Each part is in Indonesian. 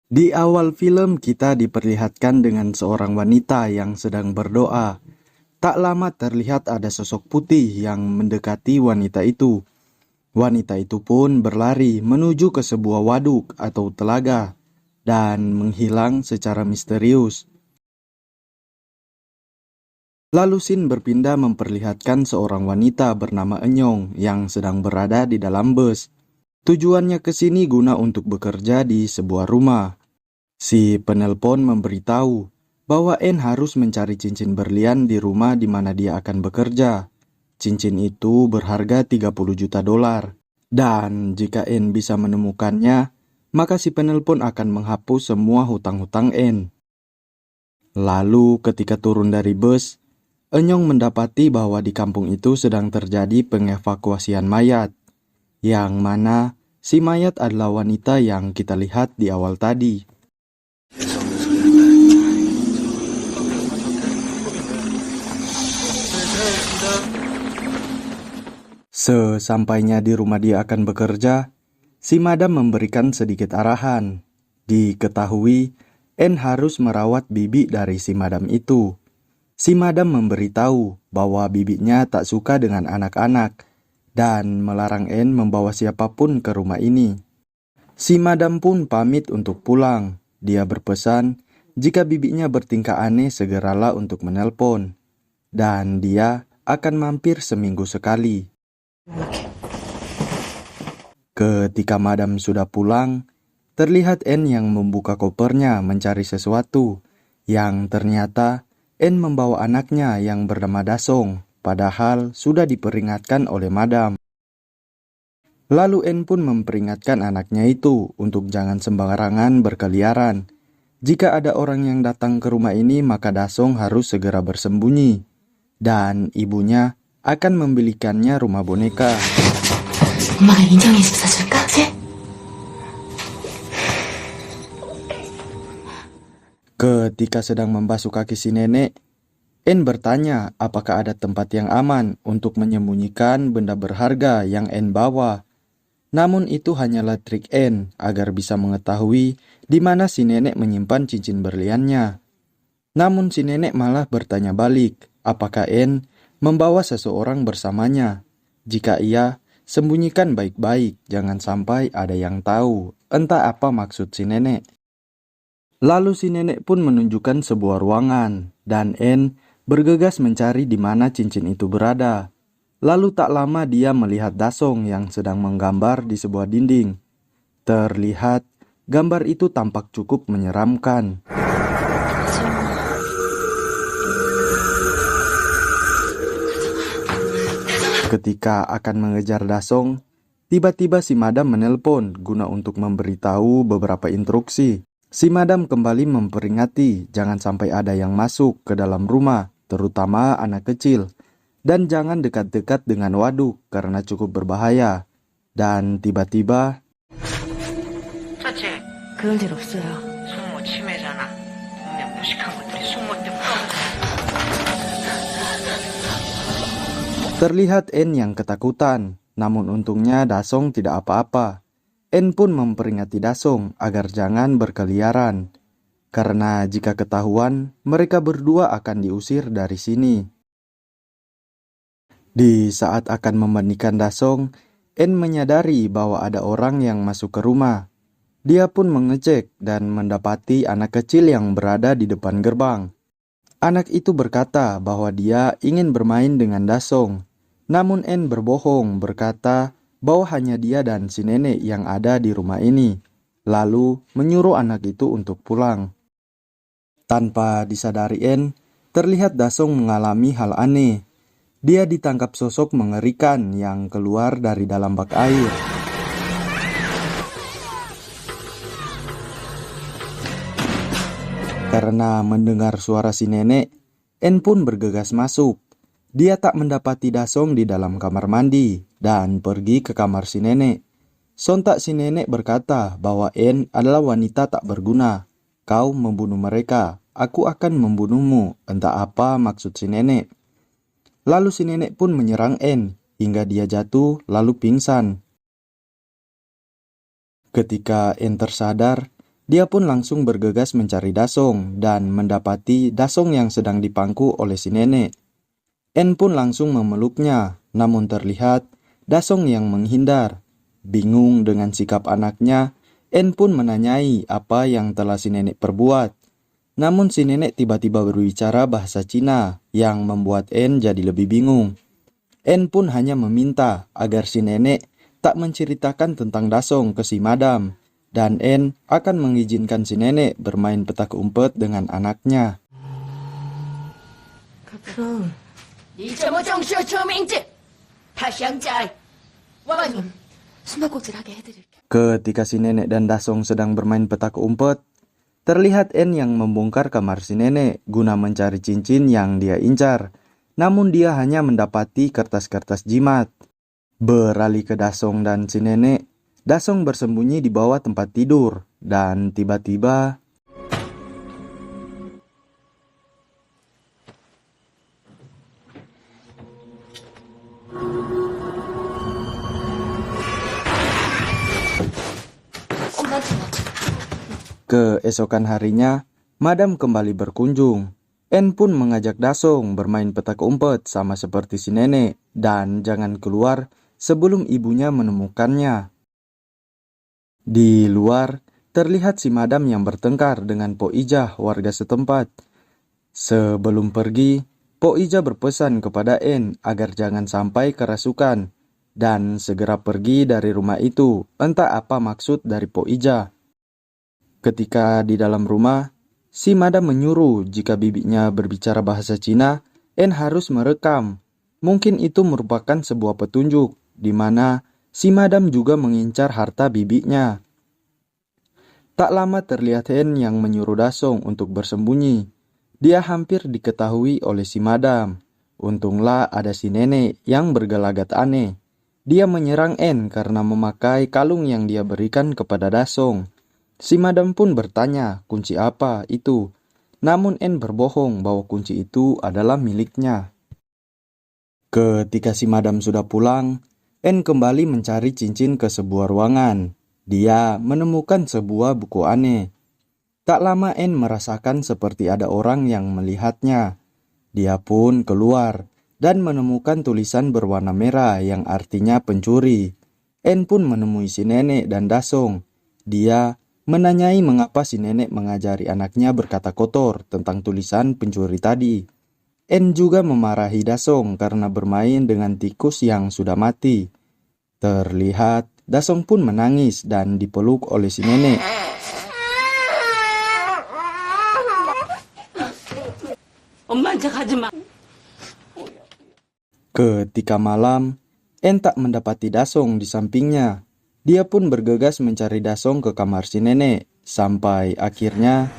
Di awal film kita diperlihatkan dengan seorang wanita yang sedang berdoa. Tak lama terlihat ada sosok putih yang mendekati wanita itu. Wanita itu pun berlari menuju ke sebuah waduk atau telaga dan menghilang secara misterius. Lalu Sin berpindah memperlihatkan seorang wanita bernama Enyong yang sedang berada di dalam bus. Tujuannya ke sini guna untuk bekerja di sebuah rumah. Si penelpon memberitahu bahwa En harus mencari cincin berlian di rumah di mana dia akan bekerja. Cincin itu berharga 30 juta dolar. Dan jika En bisa menemukannya, maka si penelpon akan menghapus semua hutang-hutang En. Lalu ketika turun dari bus, Enyong mendapati bahwa di kampung itu sedang terjadi pengevakuasian mayat, yang mana si mayat adalah wanita yang kita lihat di awal tadi. Sesampainya di rumah dia akan bekerja, si madam memberikan sedikit arahan. Diketahui, En harus merawat bibi dari si madam itu. Si madam memberitahu bahwa bibinya tak suka dengan anak-anak dan melarang En membawa siapapun ke rumah ini. Si madam pun pamit untuk pulang. Dia berpesan jika bibinya bertingkah aneh segeralah untuk menelpon. Dan dia akan mampir seminggu sekali. Ketika madam sudah pulang, terlihat En yang membuka kopernya mencari sesuatu, yang ternyata En membawa anaknya yang bernama Dasong, padahal sudah diperingatkan oleh madam. Lalu En pun memperingatkan anaknya itu untuk jangan sembarangan berkeliaran. Jika ada orang yang datang ke rumah ini, maka Dasong harus segera bersembunyi. Dan ibunya akan membelikannya rumah boneka. 엄마가 인형의 집 사줄까? Ketika sedang membasuh kaki si nenek, En bertanya apakah ada tempat yang aman untuk menyembunyikan benda berharga yang En bawa. Namun itu hanyalah trik En agar bisa mengetahui di mana si nenek menyimpan cincin berliannya. Namun si nenek malah bertanya balik, apakah En membawa seseorang bersamanya. Jika iya, sembunyikan baik-baik, jangan sampai ada yang tahu. Entah apa maksud si nenek. Lalu si nenek pun menunjukkan sebuah ruangan, dan En bergegas mencari di mana cincin itu berada. Lalu tak lama dia melihat Dasong yang sedang menggambar di sebuah dinding. Terlihat gambar itu tampak cukup menyeramkan. Ketika akan mengejar Dasong, tiba-tiba si madam menelpon guna untuk memberitahu beberapa instruksi. Si madam kembali memperingati jangan sampai ada yang masuk ke dalam rumah, terutama anak kecil. Dan jangan dekat-dekat dengan waduk karena cukup berbahaya. Dan tiba-tiba 사채 그럴 일 없어요. 숙모 치매잖아. 동네 무식한 것들이 숙모 때문에. terlihat En yang ketakutan. Namun untungnya Dasong tidak apa-apa. En pun memperingati Dasong agar jangan berkeliaran. Karena jika ketahuan, mereka berdua akan diusir dari sini. Di saat akan memandikan Dasong, En menyadari bahwa ada orang yang masuk ke rumah. Dia pun mengecek dan mendapati anak kecil yang berada di depan gerbang. Anak itu berkata bahwa dia ingin bermain dengan Dasong. Namun En berbohong berkata bahwa hanya dia dan si nenek yang ada di rumah ini. Lalu menyuruh anak itu untuk pulang. Tanpa disadari En, terlihat Dasong mengalami hal aneh. Dia ditangkap sosok mengerikan yang keluar dari dalam bak air. Karena mendengar suara si nenek, En pun bergegas masuk. Dia tak mendapati Dasong di dalam kamar mandi dan pergi ke kamar si nenek. Sontak si nenek berkata bahwa En adalah wanita tak berguna. Kau membunuh mereka, aku akan membunuhmu. Entah apa maksud si nenek. Lalu si nenek pun menyerang En hingga dia jatuh lalu pingsan. Ketika En tersadar, Dia pun langsung bergegas mencari Dasong dan mendapati Dasong yang sedang dipangku oleh si nenek. En pun langsung memeluknya, namun terlihat Dasong yang menghindar. Bingung dengan sikap anaknya, En pun menanyai apa yang telah si nenek perbuat. Namun si nenek tiba-tiba berbicara bahasa Cina yang membuat En jadi lebih bingung. En pun hanya meminta agar si nenek tak menceritakan tentang Dasong ke si madam, dan En akan mengizinkan si nenek bermain petak umpet dengan anaknya. 그럼 이점호정쇼 조명제 파샹자이 와님 숨바꼭질하게 해드릴게. Ketika si nenek dan Dasong sedang bermain petak umpet, terlihat En yang membongkar kamar si nenek guna mencari cincin yang dia incar. Namun dia hanya mendapati kertas-kertas jimat. Beralih ke Dasong dan si nenek, Dasong bersembunyi di bawah tempat tidur dan tiba-tiba keesokan harinya, madam kembali berkunjung. En pun mengajak Dasong bermain petak umpet sama seperti si nenek dan jangan keluar sebelum ibunya menemukannya. Di luar, terlihat si madam yang bertengkar dengan Po Ijah warga setempat. Sebelum pergi, Po Ijah berpesan kepada En agar jangan sampai kerasukan dan segera pergi dari rumah itu, entah apa maksud dari Po Ijah. Ketika di dalam rumah, si madam menyuruh jika bibinya berbicara bahasa Cina, En harus merekam. Mungkin itu merupakan sebuah petunjuk, di mana si madam juga mengincar harta bibinya. Tak lama terlihat En yang menyuruh Dasong untuk bersembunyi. Dia hampir diketahui oleh si madam. Untunglah ada si nenek yang bergelagat aneh. Dia menyerang En karena memakai kalung yang dia berikan kepada Dasong. Si madam pun bertanya kunci apa itu. Namun En berbohong bahwa kunci itu adalah miliknya. Ketika si madam sudah pulang, En kembali mencari cincin ke sebuah ruangan. Dia menemukan sebuah buku aneh. Tak lama En merasakan seperti ada orang yang melihatnya. Dia pun keluar dan menemukan tulisan berwarna merah yang artinya pencuri. En pun menemui si nenek dan Dasong. Dia menanyai mengapa si nenek mengajari anaknya berkata kotor tentang tulisan pencuri tadi. En juga memarahi Dasong karena bermain dengan tikus yang sudah mati. Terlihat Dasong pun menangis dan dipeluk oleh si nenek. Ketika malam, En tak mendapati Dasong di sampingnya. Dia pun bergegas mencari Dasong ke kamar si nenek, sampai akhirnya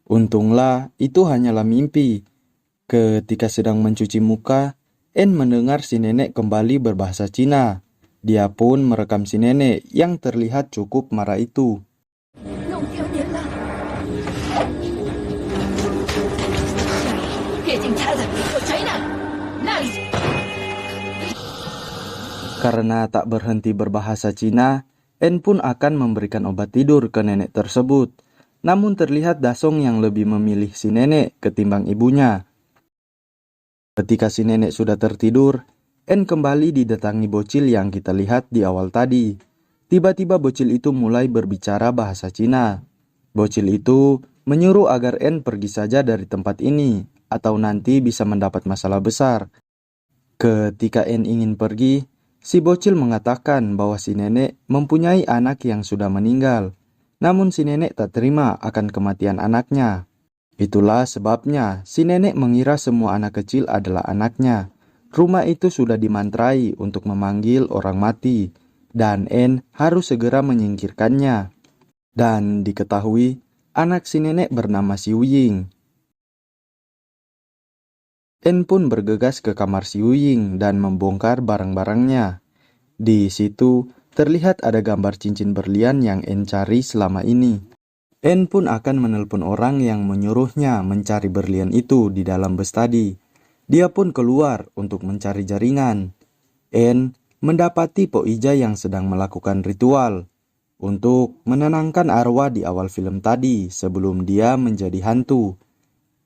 untunglah itu hanyalah mimpi. Ketika sedang mencuci muka, En mendengar si nenek kembali berbahasa Cina. Dia pun merekam si nenek yang terlihat cukup marah itu. Karena tak berhenti berbahasa Cina, En pun akan memberikan obat tidur ke nenek tersebut. Namun terlihat Dasong yang lebih memilih si nenek ketimbang ibunya. Ketika si nenek sudah tertidur, En kembali didatangi bocil yang kita lihat di awal tadi. Tiba-tiba bocil itu mulai berbicara bahasa Cina. Bocil itu menyuruh agar En pergi saja dari tempat ini, atau nanti bisa mendapat masalah besar. Ketika En ingin pergi, si bocil mengatakan bahwa si nenek mempunyai anak yang sudah meninggal. Namun si nenek tak terima akan kematian anaknya. Itulah sebabnya si nenek mengira semua anak kecil adalah anaknya. Rumah itu sudah dimantrai untuk memanggil orang mati, dan En harus segera menyingkirkannya. Dan diketahui, anak si nenek bernama Si Wuying. En pun bergegas ke kamar Si Wuying dan membongkar barang-barangnya. Di situ terlihat ada gambar cincin berlian yang En cari selama ini. En pun akan menelpon orang yang menyuruhnya mencari berlian itu di dalam bus tadi. Dia pun keluar untuk mencari jaringan. En mendapati Po Ija yang sedang melakukan ritual untuk menenangkan arwah di awal film tadi sebelum dia menjadi hantu.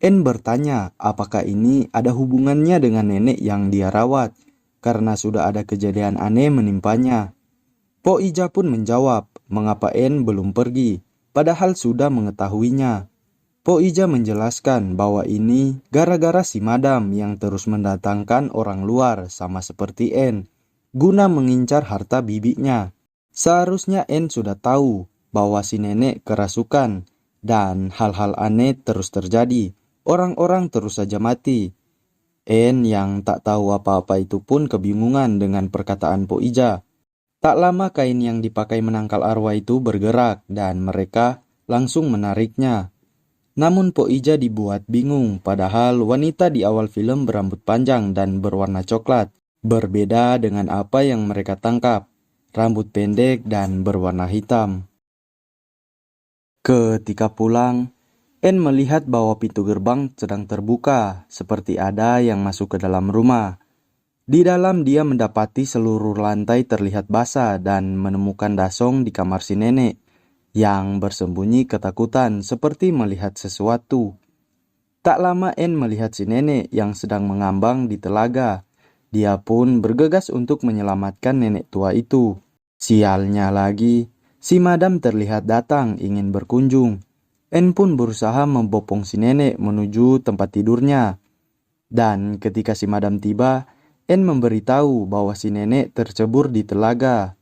En bertanya apakah ini ada hubungannya dengan nenek yang dia rawat karena sudah ada kejadian aneh menimpanya. Po Ija pun menjawab mengapa En belum pergi, padahal sudah mengetahuinya. Po Ija menjelaskan bahwa ini gara-gara si Madam yang terus mendatangkan orang luar sama seperti En, guna mengincar harta bibinya. Seharusnya En sudah tahu bahwa si nenek kerasukan dan hal-hal aneh terus terjadi. Orang-orang terus saja mati. En yang tak tahu apa-apa itu pun kebingungan dengan perkataan Po Ija. Tak lama kain yang dipakai menangkal arwah itu bergerak dan mereka langsung menariknya. Namun Po Ija dibuat bingung padahal wanita di awal film berambut panjang dan berwarna coklat. Berbeda dengan apa yang mereka tangkap. Rambut pendek dan berwarna hitam. Ketika pulang, En melihat bahwa pintu gerbang sedang terbuka, seperti ada yang masuk ke dalam rumah. Di dalam dia mendapati seluruh lantai terlihat basah dan menemukan Dasong di kamar si nenek, yang bersembunyi ketakutan seperti melihat sesuatu. Tak lama En melihat si nenek yang sedang mengambang di telaga. Dia pun bergegas untuk menyelamatkan nenek tua itu. Sialnya lagi, si Madam terlihat datang ingin berkunjung. En pun berusaha membopong si nenek menuju tempat tidurnya. Dan ketika si Madam tiba, En memberitahu bahwa si nenek tercebur di telaga.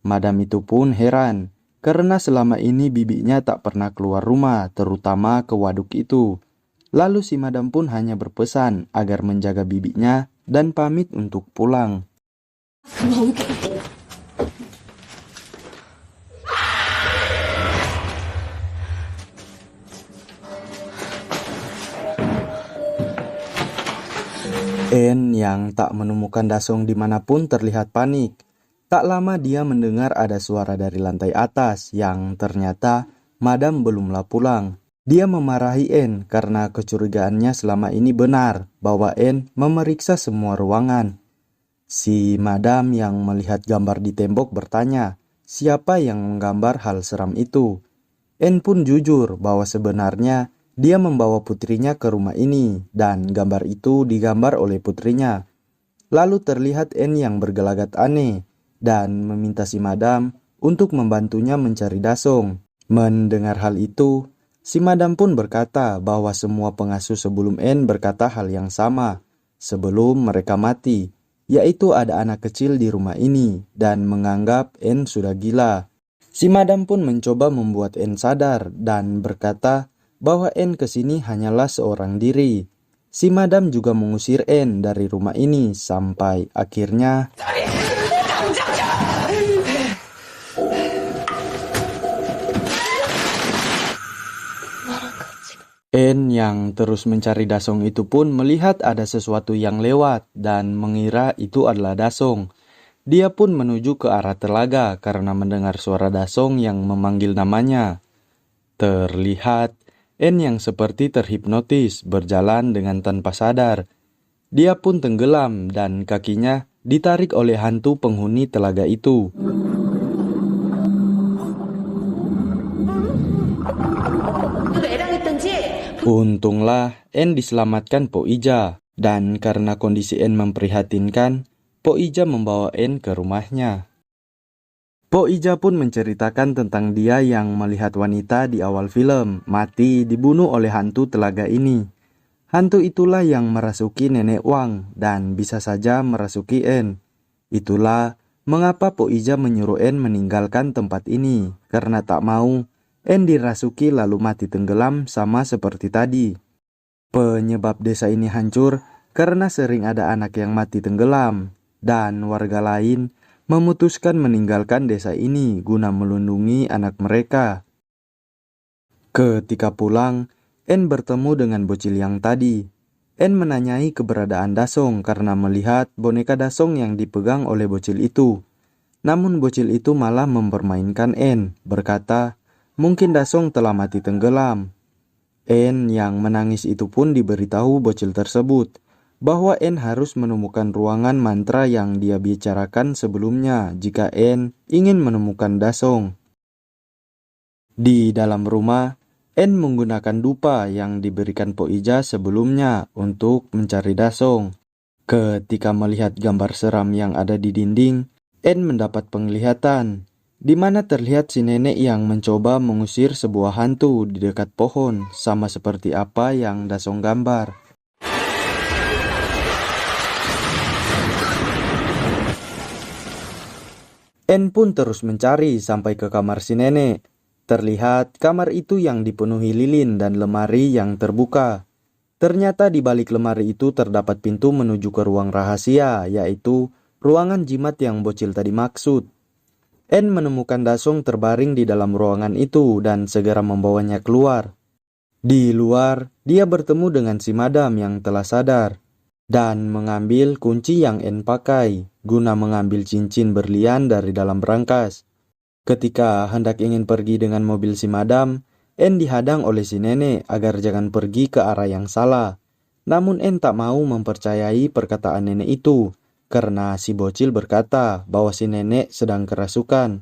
Madam itu pun heran, karena selama ini bibinya tak pernah keluar rumah, terutama ke waduk itu. Lalu si Madam pun hanya berpesan agar menjaga bibinya dan pamit untuk pulang. En yang tak menemukan Dasong dimanapun terlihat panik. Tak lama dia mendengar ada suara dari lantai atas yang ternyata Madam belumlah pulang. Dia memarahi En karena kecurigaannya selama ini benar bahwa En memeriksa semua ruangan. Si Madam yang melihat gambar di tembok bertanya, siapa yang menggambar hal seram itu? En pun jujur bahwa sebenarnya dia membawa putrinya ke rumah ini dan gambar itu digambar oleh putrinya. Lalu terlihat En yang bergelagat aneh dan meminta si Madam untuk membantunya mencari Dasong. Mendengar hal itu, si Madam pun berkata bahwa semua pengasuh sebelum En berkata hal yang sama sebelum mereka mati, yaitu ada anak kecil di rumah ini dan menganggap En sudah gila. Si Madam pun mencoba membuat En sadar dan berkata bahwa En kesini hanyalah seorang diri. Si Madam juga mengusir En dari rumah ini sampai akhirnya En yang terus mencari Dasong itu pun melihat ada sesuatu yang lewat dan mengira itu adalah Dasong. Dia pun menuju ke arah telaga karena mendengar suara Dasong yang memanggil namanya. Terlihat En yang seperti terhipnotis berjalan dengan tanpa sadar. Dia pun tenggelam dan kakinya ditarik oleh hantu penghuni telaga itu. Untunglah En diselamatkan Po Ija, dan karena kondisi En memprihatinkan, Po Ija membawa En ke rumahnya. Po Ija pun menceritakan tentang dia yang melihat wanita di awal film mati dibunuh oleh hantu telaga ini. Hantu itulah yang merasuki nenek Wang dan bisa saja merasuki En. Itulah mengapa Po Ija menyuruh En meninggalkan tempat ini, karena tak mau En dirasuki lalu mati tenggelam sama seperti tadi. Penyebab desa ini hancur karena sering ada anak yang mati tenggelam, dan warga lain memutuskan meninggalkan desa ini guna melindungi anak mereka. Ketika pulang, En bertemu dengan bocil yang tadi. En menanyai keberadaan Dasong karena melihat boneka Dasong yang dipegang oleh bocil itu. Namun bocil itu malah mempermainkan En, berkata mungkin Dasong telah mati tenggelam. En yang menangis itu pun diberitahu bocil tersebut bahwa En harus menemukan ruangan mantra yang dia bicarakan sebelumnya jika En ingin menemukan Dasong. Di dalam rumah, En menggunakan dupa yang diberikan Po Ija sebelumnya untuk mencari Dasong. Ketika melihat gambar seram yang ada di dinding, En mendapat penglihatan, di mana terlihat si nenek yang mencoba mengusir sebuah hantu di dekat pohon, sama seperti apa yang Dasong gambar. En pun terus mencari sampai ke kamar si nenek. Terlihat kamar itu yang dipenuhi lilin dan lemari yang terbuka. Ternyata di balik lemari itu terdapat pintu menuju ke ruang rahasia, yaitu ruangan jimat yang bocil tadi maksud. En menemukan Dasong terbaring di dalam ruangan itu dan segera membawanya keluar. Di luar, dia bertemu dengan si madam yang telah sadar dan mengambil kunci yang En pakai guna mengambil cincin berlian dari dalam berangkas. Ketika hendak ingin pergi dengan mobil si madam, En dihadang oleh si nenek agar jangan pergi ke arah yang salah. Namun En tak mau mempercayai perkataan nenek itu, karena si bocil berkata bahwa si nenek sedang kerasukan.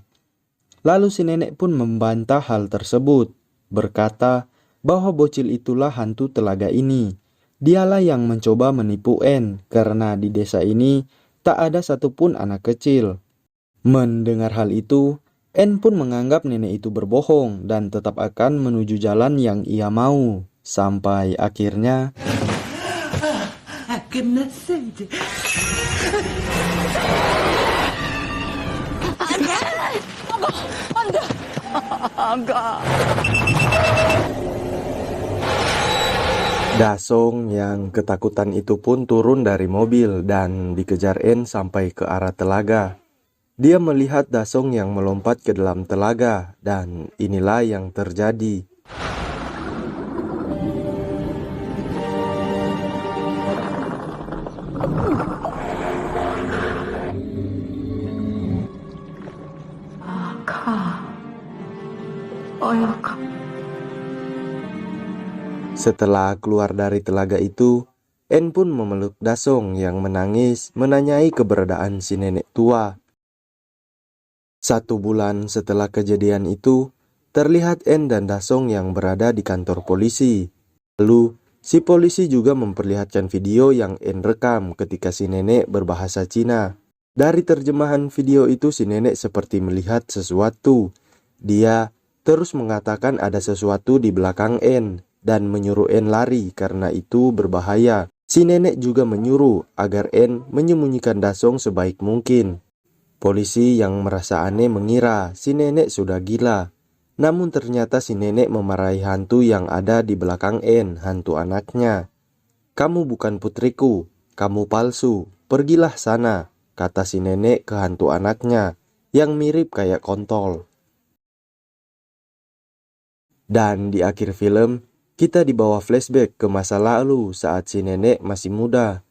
Lalu si nenek pun membantah hal tersebut, berkata bahwa bocil itulah hantu telaga ini. Dialah yang mencoba menipu En, karena di desa ini tak ada satupun anak kecil. Mendengar hal itu, En pun menganggap nenek itu berbohong dan tetap akan menuju jalan yang ia mau. Sampai akhirnya Dasong yang ketakutan itu pun turun dari mobil dan dikejar En sampai ke arah telaga. Dia melihat Dasong yang melompat ke dalam telaga dan inilah yang terjadi. Setelah keluar dari telaga itu, En pun memeluk Dasong yang menangis menanyai keberadaan si nenek tua. 1 bulan setelah kejadian itu, terlihat En dan Dasong yang berada di kantor polisi. Lalu, si polisi juga memperlihatkan video yang En rekam ketika si nenek berbahasa Cina. Dari terjemahan video itu si nenek seperti melihat sesuatu. Dia terus mengatakan ada sesuatu di belakang En dan menyuruh En lari karena itu berbahaya. Si nenek juga menyuruh agar En menyembunyikan Dasong sebaik mungkin. Polisi yang merasa aneh mengira si nenek sudah gila. Namun ternyata si nenek memarahi hantu yang ada di belakang En, hantu anaknya. "Kamu bukan putriku, kamu palsu, pergilah sana," kata si nenek ke hantu anaknya yang mirip kayak kontol. Dan di akhir film, kita dibawa flashback ke masa lalu saat si nenek masih muda.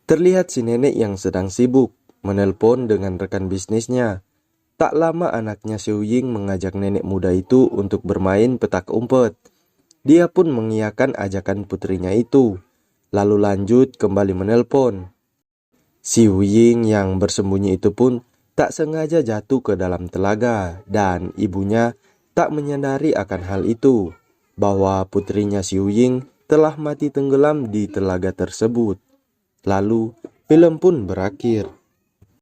Terlihat si nenek yang sedang sibuk menelpon dengan rekan bisnisnya. Tak lama anaknya Xiu Ying mengajak nenek muda itu untuk bermain petak umpet. Dia pun mengiyakan ajakan putrinya itu, lalu lanjut kembali menelpon. Xiu Ying yang bersembunyi itu pun tak sengaja jatuh ke dalam telaga dan ibunya tak menyadari akan hal itu, bahwa putrinya Xiu Ying telah mati tenggelam di telaga tersebut. Lalu film pun berakhir.